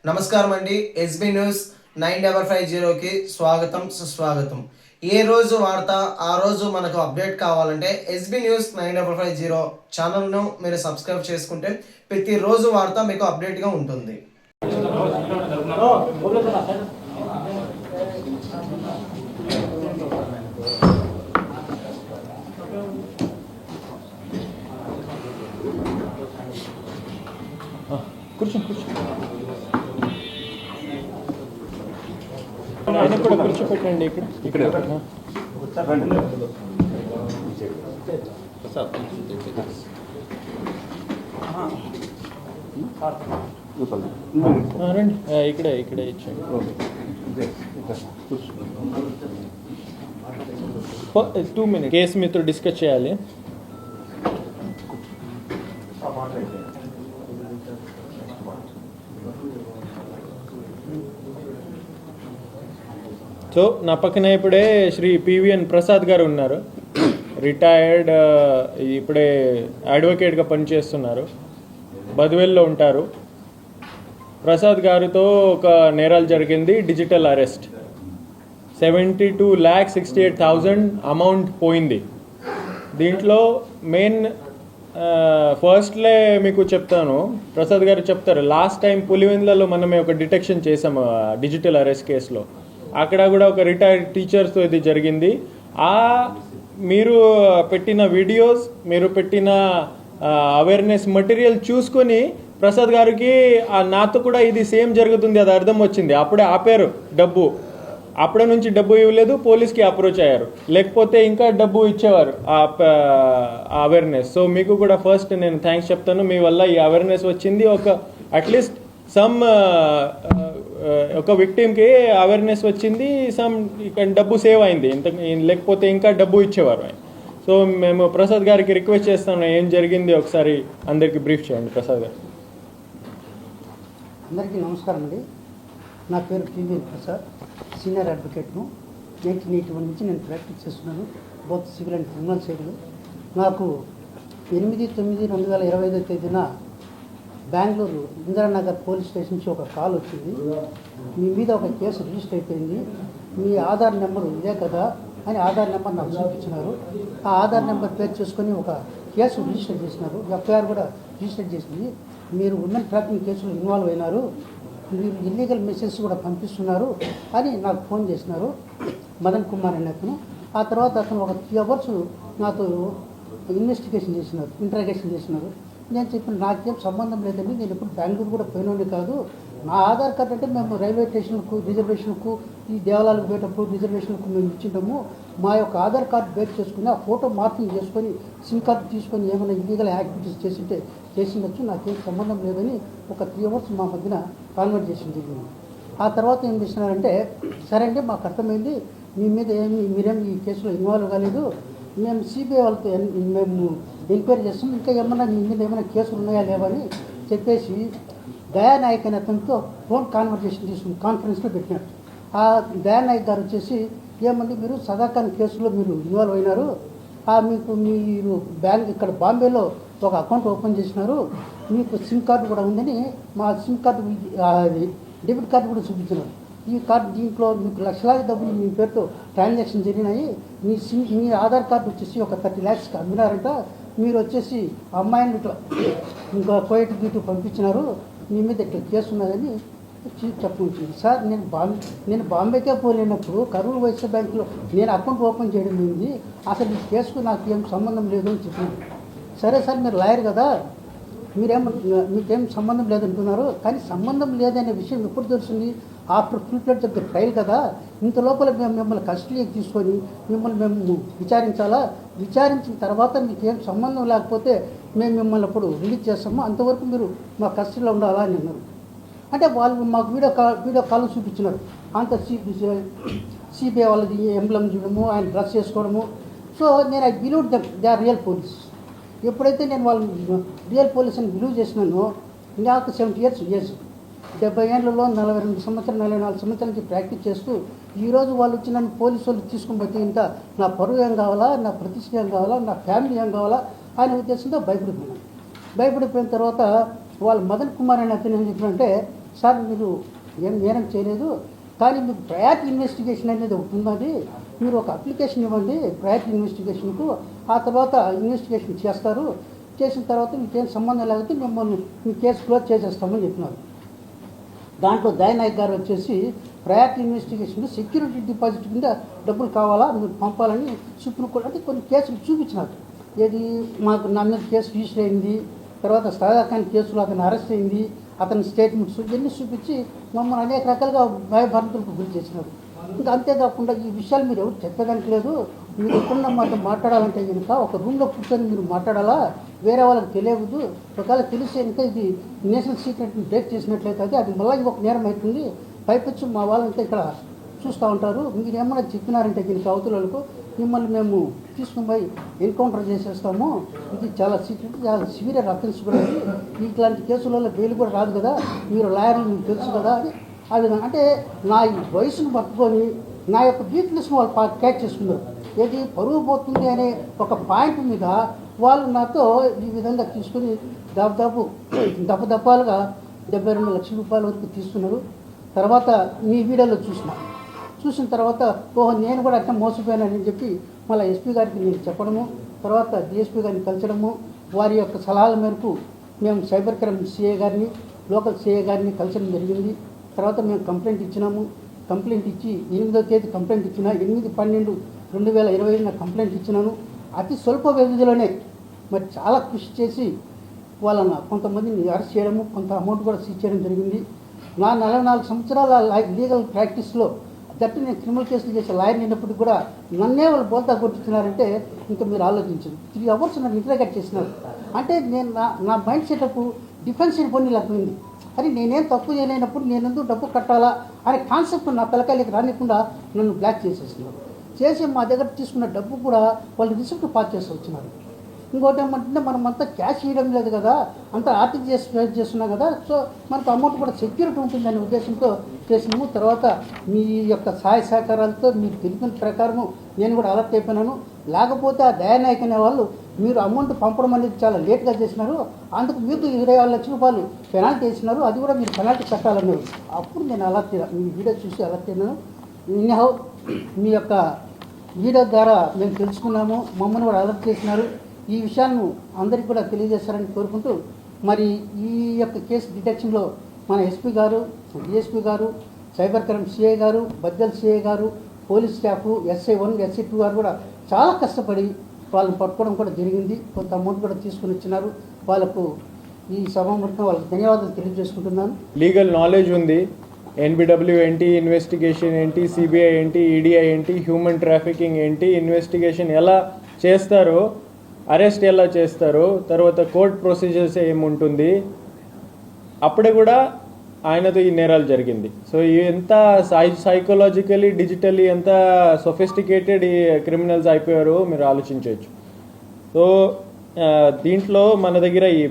నమస్కారం అండి. SB news 9550కి స్వాగతం సుస్వాగతం. ఏ రోజు వార్త ఆ రోజు మనకు అప్డేట్ కావాలంటే ఎస్బీ న్యూస్ 9550 ఛానల్ను మీరు సబ్స్క్రైబ్ చేసుకుంటే ప్రతిరోజు వార్త మీకు అప్డేట్గా ఉంటుంది. ఆయన కూడా కూర్చోపెట్టండి ఇక్కడ రండి, ఇక్కడే ఇచ్చేయండి. 2 minutes కేసు మీతో డిస్కస్ చేయాలి. సో నా పక్కన ఇప్పుడే శ్రీ పివిఎన్ ప్రసాద్ గారు ఉన్నారు. రిటైర్డ్, ఇప్పుడే అడ్వకేట్గా పనిచేస్తున్నారు, బద్వేల్లో ఉంటారు. ప్రసాద్ గారితో ఒక నేరాలు జరిగింది, డిజిటల్ అరెస్ట్. 72,68,000 అమౌంట్ పోయింది. దీంట్లో మెయిన్ ఫస్ట్లే మీకు చెప్తాను, ప్రసాద్ గారు చెప్తారు. లాస్ట్ టైం పులివెందులలో మనమే ఒక డిటెక్షన్ చేసాము డిజిటల్ అరెస్ట్ కేసులో. అక్కడ కూడా ఒక రిటైర్డ్ టీచర్స్తో ఇది జరిగింది. మీరు పెట్టిన వీడియోస్, మీరు పెట్టిన అవేర్నెస్ మెటీరియల్ చూసుకొని ప్రసాద్ గారికి నాతో కూడా ఇది సేమ్ జరుగుతుంది అది అర్థం వచ్చింది. అప్పుడే ఆపారు డబ్బు. అప్పటి నుంచి డబ్బు ఇవ్వలేదు, పోలీస్కి అప్రోచ్ అయ్యారు. లేకపోతే ఇంకా డబ్బు ఇచ్చేవారు ఆ అవేర్నెస్. సో మీకు కూడా ఫస్ట్ నేను థ్యాంక్స్ చెప్తాను. మీ వల్ల ఈ అవేర్నెస్ వచ్చింది. ఒక అట్లీస్ట్ సమ్ ఒక విక్టిమ్కి అవేర్నెస్ వచ్చింది, సమ్ డబ్బు సేవ్ అయింది. లేకపోతే ఇంకా డబ్బు ఇచ్చేవారు ఆయన. సో మేము ప్రసాద్ గారికి రిక్వెస్ట్ చేస్తాను, ఏం జరిగింది ఒకసారి అందరికీ బ్రీఫ్ చేయండి. ప్రసాద్ గారు. అందరికీ నమస్కారం అండి. నా పేరు పివిఎన్ ప్రసాద్, సీనియర్ అడ్వకేట్ను. 1981 నుంచి నేను ప్రాక్టీస్ చేస్తున్నాను, బోత్ సివిల్ అండ్ క్రిమినల్ సైడ్లో. నాకు 8/9/2025 తేదీన బెంగళూరు ఇందిరానగర్ పోలీస్ స్టేషన్ నుంచి ఒక కాల్ వచ్చింది. మీ మీద ఒక కేసు రిజిస్టర్ అయిపోయింది, మీ ఆధార్ నెంబరు ఇదే కదా అని ఆధార్ నెంబర్ నాకు చూపించినారు. ఆ ఆధార్ నెంబర్ పేరు చేసుకొని ఒక కేసు రిజిస్టర్ చేసినారు, ఎఫ్ఐఆర్ కూడా రిజిస్టర్ చేసింది. మీరు ఉమెన్ ట్రాఫికింగ్ కేసులో ఇన్వాల్వ్ అయినారు, మీరు ఇల్లీగల్ మెసేజ్ కూడా పంపిస్తున్నారు అని నాకు ఫోన్ చేసినారు మదన్ కుమార్ అనే అతను. ఆ తర్వాత అతను ఒక 3 hours నాతో ఇన్వెస్టిగేషన్ చేసినారు, ఇంటరాగేషన్ చేసినారు. నేను చెప్పిన నాకేం సంబంధం లేదండి, నేను ఎప్పుడు బెంగళూరు కూడా పోయినోండి కాదు. నా ఆధార్ కార్డు అంటే మేము రైల్వే స్టేషన్కు, రిజర్వేషన్కు, ఈ దేవాలయాలకు పోయేటప్పుడు రిజర్వేషన్కు మేము ఇచ్చింటాము. మా యొక్క ఆధార్ కార్డు బేస్ చేసుకుని ఆ ఫోటో మార్కింగ్ చేసుకొని సిమ్ కార్డు తీసుకొని ఏమైనా ఇల్లీగల్ యాక్టివిటీస్ చేసింటే చేసిండొచ్చు, నాకేం సంబంధం లేదని ఒక 3 hours మా మధ్యన కాన్వర్జేషన్ జరిగింది. ఆ తర్వాత ఏం చేసినారంటే, సరే అండి మాకు అర్థమైంది, మీ మీద మీరేం ఈ కేసులో ఇన్వాల్వ్ కాలేదు, మేము సిబిఐ వాళ్ళతో మేము ఎంక్వైరీ చేస్తాం, ఇంకా ఏమన్నా మీ మీద ఏమైనా కేసులు ఉన్నాయా లేవని చెప్పేసి దయానాయక్ అనే అతనితో ఫోన్ కాన్వర్జేషన్ తీసుకుని కాన్ఫరెన్స్లో పెట్టినారు. ఆ దయానాయక్ గారు వచ్చేసి, ఏమండి మీరు సదాఖాన్ కేసులో మీరు ఇన్వాల్వ్ అయినారు, మీరు బ్యాంక్ ఇక్కడ బాంబేలో ఒక అకౌంట్ ఓపెన్ చేసినారు, మీకు సిమ్ కార్డు కూడా ఉందని మా సిమ్ కార్డు డెబిట్ కార్డు కూడా చూపించినారు. ఈ కార్డు దీంట్లో మీకు లక్షలాది డబ్బులు మీ పేరుతో ట్రాన్సాక్షన్ జరిగినాయి, మీ ఆధార్ కార్డు వచ్చేసి ఒక 30 lakhs అమ్మినారంట, మీరు వచ్చేసి అమ్మాయిని ఇట్లా ఇంకా కోయట్ గీటు పంపించినారు, మీ మీద ఇట్లా కేసు ఉన్నదని చెప్పొచ్చింది. సార్ నేను బాంబేకే పోలేనప్పుడు కరూర్ వైశ్య బ్యాంకులో నేను అకౌంట్ ఓపెన్ చేయడం ఉంది, అసలు ఈ కేసుకు నాకు ఏం సంబంధం లేదు అని చెప్పింది. సరే సార్ మీరు లాయర్ కదా, మీకేం సంబంధం లేదంటున్నారు, కానీ సంబంధం లేదనే విషయం ఎప్పుడు తెలిసింది? ఆఫ్టర్ ఫుల్-ఫ్లెడ్జ్డ్ ద ట్రయల్ కదా. ఇంత లోపల మేము మిమ్మల్ని కస్టడీకి తీసుకొని మిమ్మల్ని మేము విచారించాలా, విచారించిన తర్వాత మీకు ఏం సంబంధం లేకపోతే మేము మిమ్మల్ని అప్పుడు రిలీజ్ చేస్తాము, అంతవరకు మీరు మా కస్టడీలో ఉండాలా అని అన్నారు. అంటే వాళ్ళు మాకు వీడియో కాల్ చూపించినారు. అంత సిబిఐ వాళ్ళది ఎంబ్లమ్ చూడము, ఆయన డ్రెస్ చేసుకోవడము. సో నేను I believe they are real police. ఎప్పుడైతే నేను వాళ్ళు రియల్ పోలీస్ అని బిలీవ్ చేసినానో, నాకు 70 years ఏజ్, 70 ఏళ్లలో 42 సంవత్సరాలు 44 సంవత్సరాల నుంచి ప్రాక్టీస్ చేస్తూ ఈరోజు వాళ్ళు వచ్చి నన్ను పోలీసు వాళ్ళు తీసుకుని పోతే ఇంకా నా పరువు ఏం కావాలా, నా ప్రతిష్ట ఏం కావాలా, నా ఫ్యామిలీ ఏం కావాలా అనే ఉద్దేశంతో భయపడిపోయినాను. భయపడిపోయిన తర్వాత వాళ్ళు మదన్ కుమార్ అనే అతను ఏం చెప్పారంటే, సార్ మీరు ఏం నేరం చేయలేదు, కానీ మీకు ప్రయారిటీ ఇన్వెస్టిగేషన్ అనేది ఒకటి ఉన్నది, మీరు ఒక అప్లికేషన్ ఇవ్వండి ప్రయారిటీ ఇన్వెస్టిగేషన్కు, ఆ తర్వాత ఇన్వెస్టిగేషన్ చేస్తారు, చేసిన తర్వాత మీకేం సంబంధం లేకపోతే మిమ్మల్ని మీ కేసు క్లోజ్ చేసేస్తామని చెప్పినారు. దాంట్లో దయానాయక్ గారు వచ్చేసి ప్రయారిటీ ఇన్వెస్టిగేషన్ సెక్యూరిటీ డిపాజిట్ కింద డబ్బులు కావాలా మీరు పంపాలని సుప్రీంకోర్టు అంటే కొన్ని కేసులు చూపించినారు. ఏది మాకు నా మీద కేసు రిజిస్టర్ అయింది, తర్వాత సాధారణ కేసులో అతను అరెస్ట్ అయింది, అతని స్టేట్మెంట్స్ ఇవన్నీ చూపించి మమ్మల్ని అనేక రకాలుగా భయభ్రాంతులకు గురి చేసినారు. ఇంకా అంతేకాకుండా ఈ విషయాలు మీరు ఎవరు చెప్పడానికి లేదు, మీరు ఎక్కడున్నా మాతో మాట్లాడాలంటే కనుక ఒక రూమ్లో కూర్చొని మీరు మాట్లాడాలా, వేరే వాళ్ళకి తెలియదు, ఒకవేళ తెలిసి కనుక ఇది నేషనల్ సీక్రెట్ని బ్రేక్ చేసినట్లయితే అది మళ్ళీ ఒక నేరం అవుతుంది, పైపొచ్చి మా వాళ్ళంతా ఇక్కడ చూస్తూ ఉంటారు, మీరు ఏమన్నా చెప్పినారంటే దీనికి అవతలకు మిమ్మల్ని మేము తీసుకుని పోయి ఎన్కౌంటర్ చేసేస్తాము, ఇది చాలా సీక్రెట్, చాలా సివియర్ అఫెన్స్ కూడా ఇది, ఇట్లాంటి కేసులలో బెయిల్ కూడా రాదు కదా, మీరు లాయర్లు మీకు తెలుసు కదా అని ఆ విధంగా అంటే నా ఈ వయసును పట్టుకొని నా యొక్క వీక్నెస్ వాళ్ళు క్యాచ్ చేసుకున్నారు. ఏది పరువు పోతుంది అనే ఒక పాయింట్ మీద వాళ్ళు నాతో ఈ విధంగా తీసుకుని దాదాపు దప్పదప్పాలుగా 72 లక్షల రూపాయల వరకు తీసుకున్నారు. తర్వాత మీ వీడియోలో చూసిన తర్వాత ఓహో నేను కూడా అట్లా మోసపోయానని చెప్పి మళ్ళీ ఎస్పీ గారికి నేను చెప్పడము, తర్వాత డిఎస్పీ గారిని కలిసడము, వారి యొక్క సలహాల మేరకు మేము సైబర్ క్రైమ్ సిఐ గారిని లోకల్ సిఐ గారిని కలిసడం జరిగింది. తర్వాత మేము కంప్లైంట్ ఇచ్చినాము, కంప్లైంట్ ఇచ్చి 8వ తేదీ కంప్లైంట్ ఇచ్చిన 8/12/2020 కంప్లైంట్ ఇచ్చినాను. అతి స్వల్ప వ్యవధిలోనే మరి చాలా కృషి చేసి వాళ్ళని కొంతమందిని అరెస్ట్ చేయడము, కొంత అమౌంట్ కూడా సీజ్ చేయడం జరిగింది. నా 44 సంవత్సరాల లీగల్ ప్రాక్టీస్లో దట్టు నేను క్రిమినల్ కేసులు చేసే లాయర్ అయినప్పటికీ కూడా నన్నే వాళ్ళు బోల్తా కొట్టుతున్నారంటే ఇంకా మీరు ఆలోచించండి. 3 hours నన్ను ఇంటరాగేట్ చేసినారు. అంటే నేను నా మైండ్ సెటప్ డిఫెన్సివ్ పని లేకపోయింది. అని నేనేం తప్పు చేయలేనప్పుడు నేను ఎందుకు డబ్బు కట్టాలా అనే కాన్సెప్ట్ నా పిల్లకాయలకి రానికుండా నన్ను బ్లాక్ చేసేస్తున్నారు. చేసి మా దగ్గర తీసుకున్న డబ్బు కూడా వాళ్ళు రిసిప్ట్ పాస్ చేసి వచ్చినారు. ఇంకోటి ఏమంటే మనం అంతా క్యాష్ ఇవ్వడం లేదు కదా, అంతా ఆర్టిక్ చేస్తున్నాం కదా, సో మనకు అమౌంట్ కూడా సెక్యూరిటీ ఉంటుందనే ఉద్దేశంతో చేసినాము. తర్వాత మీ యొక్క సహాయ సహకారాలతో మీరు తెలిపిన ప్రకారము నేను కూడా అలర్ట్ అయిపోయినాను. లేకపోతే ఆ దయానాయక్ అనే వాళ్ళు మీరు అమౌంట్ పంపడం అనేది చాలా లేట్గా చేసినారు, అందుకు మీకు 24 లక్షల రూపాయలు పెనాల్టీ వేసినారు, అది కూడా మీరు పెనాల్టీ కట్టాలన్నారు. అప్పుడు నేను అలర్ట్ అయినా, మీ వీడియో చూసి అలర్ట్ అయినాను. ఇన్హౌ మీ యొక్క వీడియో ద్వారా మేము తెలుసుకున్నాము, మమ్మల్ని కూడా అలర్ట్ చేసినారు. ఈ విషయాన్ని అందరికీ కూడా తెలియజేస్తారని కోరుకుంటూ మరి ఈ యొక్క కేసు డిటెక్షన్లో మన ఎస్పీ గారు, డిఎస్పీ గారు, సైబర్ క్రైమ్ సిఐ గారు, బద్దల్ సిఐ గారు, పోలీస్ స్టాఫ్, SI1, SI2 గారు కూడా చాలా కష్టపడి వాళ్ళని పట్టుకోవడం కూడా జరిగింది. కొంత అమౌంట్ కూడా తీసుకుని వచ్చినారు. వాళ్ళకు ఈ సభాముఖంగా వాళ్ళకి ధన్యవాదాలు తెలియజేసుకుంటున్నాను. లీగల్ నాలెడ్జ్ ఉంది, NBW ఏంటి, ఇన్వెస్టిగేషన్ ఏంటి, CBI ఏంటి, EDI ఏంటి, హ్యూమన్ ట్రాఫికింగ్ ఏంటి, ఇన్వెస్టిగేషన్ ఎలా చేస్తారో, అరెస్ట్ ఎలా చేస్తారో, తర్వాత కోర్ట్ ప్రొసీజర్స్ ఏముంటుంది, అప్పుడే కూడా ఆయనతో ఈ నేరాలు జరిగింది. సో ఎంత సైకలాజికలీ డిజిటలీ ఎంత సొఫిస్టికేటెడ్ ఈ క్రిమినల్స్ అయిపోయారో మీరు ఆలోచించవచ్చు. సో దీంట్లో మన దగ్గర ఈ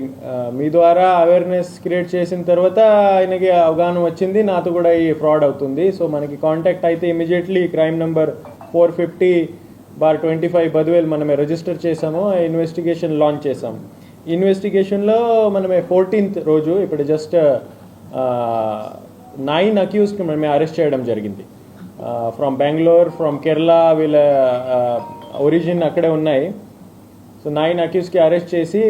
మీ ద్వారా అవేర్నెస్ క్రియేట్ చేసిన తర్వాత ఆయనకి అవగాహన వచ్చింది, నాతో కూడా ఈ ఫ్రాడ్ అవుతుంది. సో మనకి కాంటాక్ట్ అయితే ఇమీడియట్లీ క్రైమ్ నెంబర్ 450/25 బద్వేల్ మనమే రిజిస్టర్ చేసాము, ఇన్వెస్టిగేషన్ లాంచ్ చేసాము. ఇన్వెస్టిగేషన్లో మనమే 14th రోజు ఇప్పుడు జస్ట్ 9 అక్యూస్డ్ని మనమే అరెస్ట్ చేయడం జరిగింది. ఫ్రమ్ బెంగళూరు, ఫ్రమ్ కేరళ, వీళ్ళ ఒరిజిన్ అక్కడే ఉన్నాయి. సో 9 అక్యూస్కి అరెస్ట్ చేసి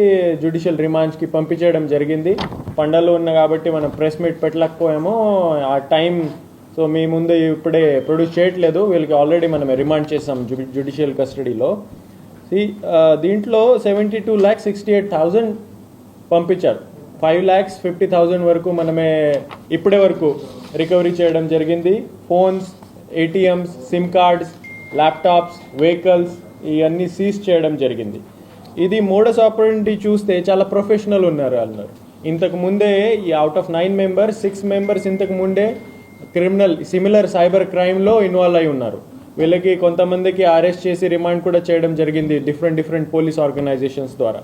జ్యుడిషియల్ రిమాండ్స్కి పంపించడం జరిగింది. పండగలు ఉన్న కాబట్టి మనం ప్రెస్ మీట్ పెట్టలేకపోయాము ఆ టైం. సో మీ ముందు ఇప్పుడే ప్రొడ్యూస్ చేయట్లేదు, వీళ్ళకి ఆల్రెడీ మనం రిమాండ్ చేసాం జ్యుడిషియల్ కస్టడీలో. దీంట్లో 72,68,000 పంపించారు. 5,50,000 వరకు మనమే ఇప్పటి వరకు రికవరీ చేయడం జరిగింది. Phones, ATMs, SIM cards, laptops, vehicles ఇవన్నీ సీజ్ చేయడం జరిగింది. ఇది మోడస్ ఆపరెండి చూస్తే చాలా ప్రొఫెషనల్ ఉన్నారు అన్నారు. ఇంతకు ముందే ఈ అవుట్ ఆఫ్ 9 మెంబర్స్ 6 మెంబర్స్ ఇంతకు ముందే క్రిమినల్ సిమిలర్ సైబర్ క్రైమ్లో ఇన్వాల్వ్ అయి ఉన్నారు. వీళ్ళకి కొంతమందికి అరెస్ట్ చేసి రిమాండ్ కూడా చేయడం జరిగింది డిఫరెంట్ పోలీస్ ఆర్గనైజేషన్స్ ద్వారా.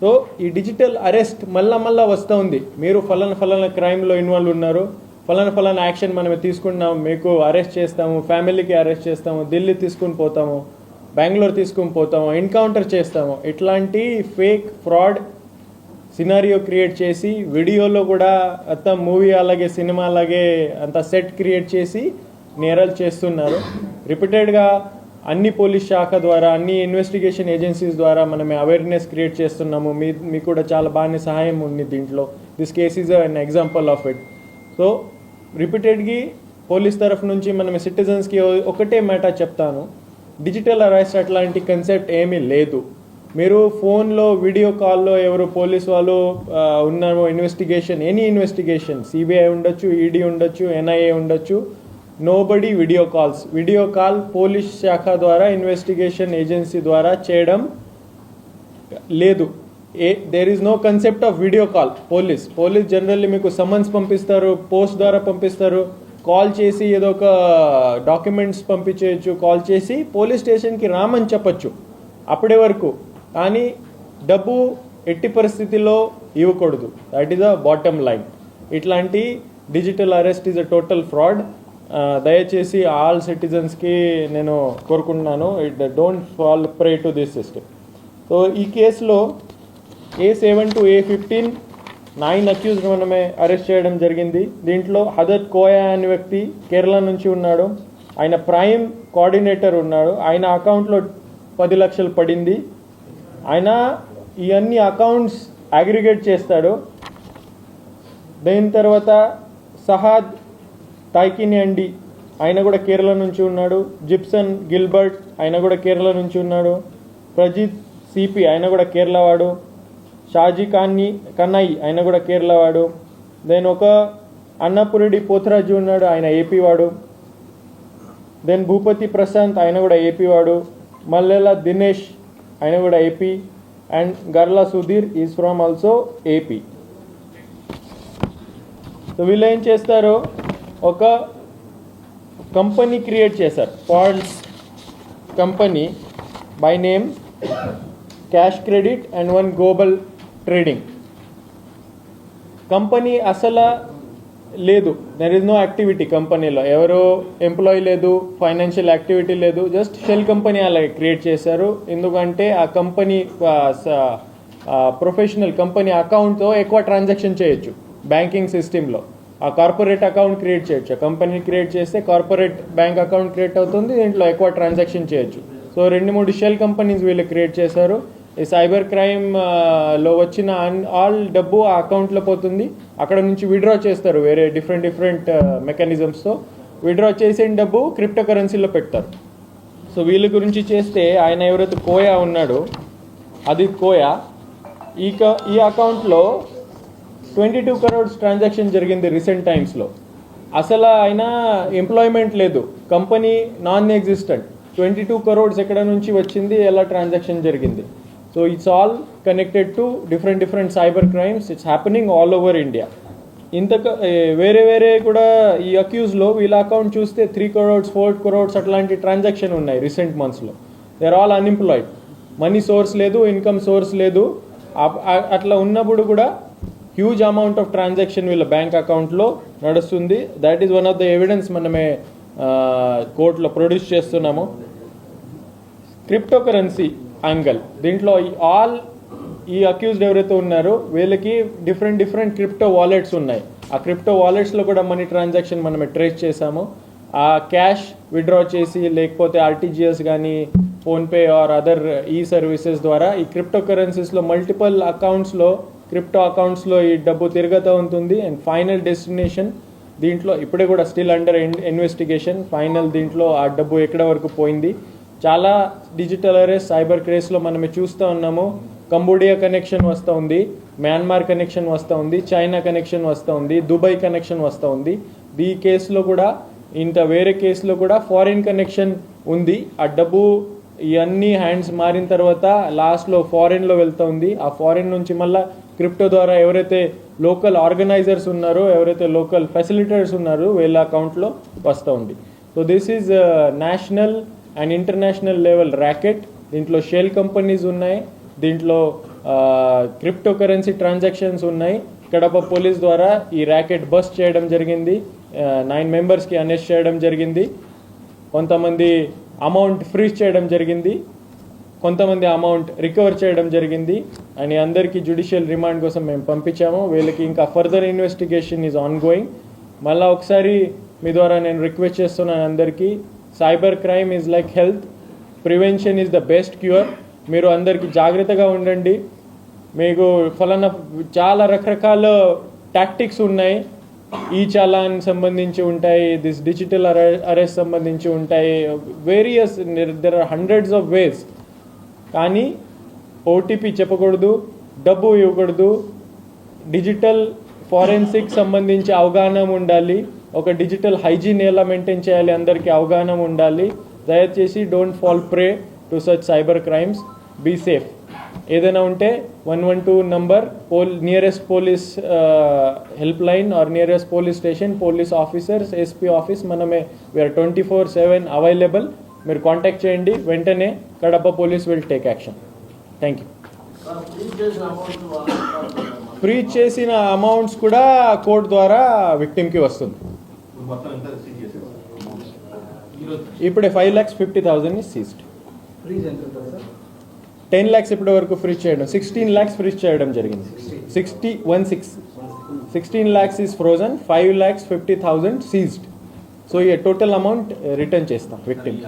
సో ఈ డిజిటల్ అరెస్ట్ మళ్ళా వస్తూ ఉంది. మీరు ఫలానా క్రైమ్లో ఇన్వాల్వ్ ఉన్నారు, ఫలానా యాక్షన్ మనం తీసుకున్నాము, మీకు అరెస్ట్ చేస్తాము, ఫ్యామిలీకి అరెస్ట్ చేస్తాము, ఢిల్లీ తీసుకుని పోతాము, బెంగళూరు తీసుకుని పోతాము, ఎన్కౌంటర్ చేస్తాము. ఇట్లాంటి ఫేక్ ఫ్రాడ్ సినారియో క్రియేట్ చేసి వీడియోలో కూడా అంత మూవీ అలాగే సినిమా అలాగే అంత సెట్ క్రియేట్ చేసి నేరాలు చేస్తున్నారు. రిపీటెడ్గా అన్ని పోలీస్ శాఖ ద్వారా అన్ని ఇన్వెస్టిగేషన్ ఏజెన్సీస్ ద్వారా మనం అవేర్నెస్ క్రియేట్ చేస్తున్నాము. మీకు కూడా చాలా బాగానే సహాయం ఉంది దీంట్లో. This case is an example of it. So రిపీటెడ్గా పోలీస్ తరఫు నుంచి మనం సిటిజన్స్కి ఒకటే మ్యాటర్ చెప్తాను, డిజిటల్ అరెస్ట్ అట్లాంటి కన్సెప్ట్ ఏమీ లేదు. మీరు ఫోన్లో వీడియో కాల్లో ఎవరు పోలీస్ వాళ్ళు ఉన్నారో ఇన్వెస్టిగేషన్, ఎనీ ఇన్వెస్టిగేషన్, సిబిఐ ఉండొచ్చు, ఈడీ ఉండొచ్చు, ఎన్ఐఏ ఉండొచ్చు, నోబడీ వీడియో కాల్ పోలీస్ శాఖ ద్వారా ఇన్వెస్టిగేషన్ ఏజెన్సీ ద్వారా చేయడం లేదు. There is no concept of video call. Police generally మీకు సమన్స్ పంపిస్తారు, పోస్ట్ ద్వారా పంపిస్తారు, కాల్ చేసి ఏదో ఒక డాక్యుమెంట్స్ పంపించేయచ్చు, కాల్ చేసి పోలీస్ స్టేషన్కి రామని చెప్పచ్చు అప్పటి వరకు. కానీ డబ్బు ఎట్టి పరిస్థితిలో ఇవ్వకూడదు. That is the bottom line. ఇట్లాంటి digital arrest is a total fraud. దయచేసి ఆల్ సిటిజన్స్కి నేను కోరుకుంటున్నాను, don't fall prey to this system. So ఈ కేసులో A7 to A15 9 అక్యూజ్డ్ మనమే అరెస్ట్ చేయడం జరిగింది. దీంట్లో హదత్ కోయా అనే వ్యక్తి కేరళ నుంచి ఉన్నాడు. ఆయన ప్రైమ్ కోఆర్డినేటర్ ఉన్నాడు. ఆయన అకౌంట్లో 10 లక్షలు పడింది. ఆయన ఈ అన్ని అకౌంట్స్ అగ్రిగేట్ చేస్తాడు. దీని తర్వాత సహాద్ టైకిని అండి, ఆయన కూడా కేరళ నుంచి ఉన్నాడు. జిప్సన్ గిల్బర్ట్, ఆయన కూడా కేరళ నుంచి ఉన్నాడు. ప్రజిత్ సిపి, ఆయన కూడా కేరళ వాడు. షాజీ కన్నయ్య, ఆయన కూడా కేరళ వాడు. దెన్ ఒక అన్నపురెడ్డి పోతరాజు ఉన్నాడు, ఆయన ఏపీ వాడు. దెన్ భూపతి ప్రశాంత్, ఆయన కూడా ఏపీ వాడు. మల్లెల దినేష్, ఆయన కూడా AP. And Garla Sudheer is from also AP. So వీళ్ళు ఏం చేస్తారు, ఒక కంపెనీ క్రియేట్ చేశారు, false company by name cash credit and one global trading. Company అసలు లేదు, దెర్ ఇస్ నో యాక్టివిటీ కంపెనీలో, ఎవరో ఎంప్లాయీ లేదు, ఫైనాన్షియల్ యాక్టివిటీ లేదు, జస్ట్ షెల్ కంపెనీ అలాగే క్రియేట్ చేశారు. ఎందుకంటే ఆ కంపెనీ ప్రొఫెషనల్ కంపెనీ అకౌంట్తో ఎక్కువ ట్రాన్సాక్షన్ చేయొచ్చు బ్యాంకింగ్ సిస్టంలో. ఆ కార్పొరేట్ అకౌంట్ క్రియేట్ చేయొచ్చు. కంపెనీ క్రియేట్ చేస్తే కార్పొరేట్ బ్యాంక్ అకౌంట్ క్రియేట్ అవుతుంది, దీంట్లో ఎక్కువ ట్రాన్సాక్షన్ చేయొచ్చు. సో 2-3 షెల్ కంపెనీస్ వీళ్ళు క్రియేట్ చేశారు. ఈ సైబర్ క్రైమ్లో వచ్చిన ఆల్ డబ్బు ఆ అకౌంట్లో పోతుంది. అక్కడ నుంచి విడ్రా చేస్తారు వేరే డిఫరెంట్ మెకానిజమ్స్తో. విడ్రా చేసిన డబ్బు క్రిప్టో కరెన్సీలో పెడతారు. సో వీళ్ళ గురించి చేస్తే ఆయన ఎవరైతే కోయా ఉన్నాడో, అది కోయా, ఈ అకౌంట్లో 22 crores ట్రాన్సాక్షన్ జరిగింది రీసెంట్ టైమ్స్లో. అసలు ఆయన ఎంప్లాయ్మెంట్ లేదు, కంపెనీ నాన్ ఎగ్జిస్టెంట్. 22 crores ఎక్కడ నుంచి వచ్చింది, ఎలా ట్రాన్సాక్షన్ జరిగింది. So it's all connected to different cyber crimes. It's happening all over India. వేరే కూడా ఈ అక్యూజ్లో వీళ్ళ అకౌంట్ చూస్తే 3 crores 4 crores అట్లాంటి ట్రాన్సాక్షన్ ఉన్నాయి రీసెంట్ మంత్స్లో. They are all unemployed, money source లేదు, ఇన్కమ్ సోర్స్ లేదు. అట్లా ఉన్నప్పుడు కూడా హ్యూజ్ అమౌంట్ ఆఫ్ ట్రాన్సాక్షన్ వీళ్ళ బ్యాంక్ అకౌంట్లో నడుస్తుంది. That is one of the evidence మనమే కోర్టులో ప్రొడ్యూస్ చేస్తున్నాము. క్రిప్టో కరెన్సీ యాంగల్, దీంట్లో ఈ అక్యూజ్డ్ ఎవరైతే ఉన్నారో వీళ్ళకి డిఫరెంట్ క్రిప్టో వాలెట్స్ ఉన్నాయి. ఆ క్రిప్టో వాలెట్స్లో కూడా మనీ ట్రాన్సాక్షన్ మనం ట్రేస్ చేసాము. ఆ క్యాష్ విత్డ్రా చేసి లేకపోతే ఆర్టీజీఎస్ కానీ ఫోన్పే ఆర్ అదర్ ఈ సర్వీసెస్ ద్వారా ఈ క్రిప్టో కరెన్సీస్లో మల్టిపుల్ క్రిప్టో అకౌంట్స్లో ఈ డబ్బు తిరుగుతూ ఉంటుంది. అండ్ ఫైనల్ డెస్టినేషన్ దీంట్లో ఇప్పుడే కూడా స్టిల్ అండర్ ఇన్వెస్టిగేషన్. ఫైనల్ దీంట్లో ఆ డబ్బు ఎక్కడ వరకు పోయింది. చాలా డిజిటల్ అరెస్ట్ సైబర్ క్రేస్లో మనం చూస్తూ ఉన్నాము. కంబోడియా కనెక్షన్ వస్తూ ఉంది, మయన్మార్ కనెక్షన్ వస్తూ ఉంది, చైనా కనెక్షన్ వస్తూ ఉంది, దుబాయ్ కనెక్షన్ వస్తూ ఉంది. ఈ కేసులో కూడా వేరే కేసులో కూడా ఫారిన్ కనెక్షన్ ఉంది. ఆ డబ్బు ఇవన్నీ హ్యాండ్స్ మారిన తర్వాత లాస్ట్లో ఫారిన్లో వెళ్తూ ఉంది. ఆ ఫారిన్ నుంచి మళ్ళీ క్రిప్టో ద్వారా ఎవరైతే లోకల్ ఆర్గనైజర్స్ ఉన్నారో, ఎవరైతే లోకల్ ఫెసిలిటేటర్స్ ఉన్నారో వీళ్ళ అకౌంట్లో వస్తూ ఉంది. So this is national and international level racket. దీంట్లో షెల్ కంపెనీస్ ఉన్నాయి, దీంట్లో క్రిప్టో కరెన్సీ ట్రాన్సాక్షన్స్ ఉన్నాయి. కడప పోలీస్ ద్వారా ఈ ర్యాకెట్ బస్ట్ చేయడం జరిగింది. 9 మెంబర్స్కి అరెస్ట్ చేయడం జరిగింది. కొంతమంది అమౌంట్ ఫ్రీజ్ చేయడం జరిగింది, కొంతమంది అమౌంట్ రికవర్ చేయడం జరిగింది. అని అందరికీ జ్యుడిషియల్ రిమాండ్ కోసం మేము పంపించాము. వీళ్ళకి ఇంకా further investigation is on going. మళ్ళీ ఒకసారి మీ ద్వారా నేను రిక్వెస్ట్ చేస్తున్నాను అందరికీ, cyber crime is like health, prevention is the best cure. మీరు అందరికీ జాగ్రత్తగా ఉండండి. మీకు ఫలానా చాలా రకరకాల టాక్టిక్స్ ఉన్నాయి. ఈ చాలాన్ సంబంధించి ఉంటాయి, దిస్ డిజిటల్ అరెస్ట్ సంబంధించి ఉంటాయి, various there are hundreds of ways. కానీ ఓటీపీ చెప్పకూడదు, డబ్బు ఇవ్వకూడదు, డిజిటల్ ఫారెన్సిక్ సంబంధించి అవగాహన ఉండాలి, ఒక డిజిటల్ హైజీన్ ఎలా మెయింటైన్ చేయాలి అందరికీ అవగాహన ఉండాలి. దయచేసి don't fall prey to such cyber crimes. Be safe. ఏదైనా ఉంటే 112 number, nearest police help line or nearest police station, police officers, SP office, మనమే వీఆర్ 24/7 అవైలబుల్. మీరు కాంటాక్ట్ చేయండి, వెంటనే Kadapa police will take action. Thank you. Freeze చేసిన amounts కూడా court ద్వారా విక్టిమ్కి వస్తుంది. ఇప్పుడే 5,50,000 సీజ్డ్. 10 lakhs ఇప్పటి వరకు ఫ్రీజ్ చేయడం, 16 lakhs ఫ్రీజ్ చేయడం జరిగింది. 16 lakhs is frozen, 5,50,000 seized. So ఈ టోటల్ అమౌంట్ రిటర్న్ చేస్తాం విక్టిమ్.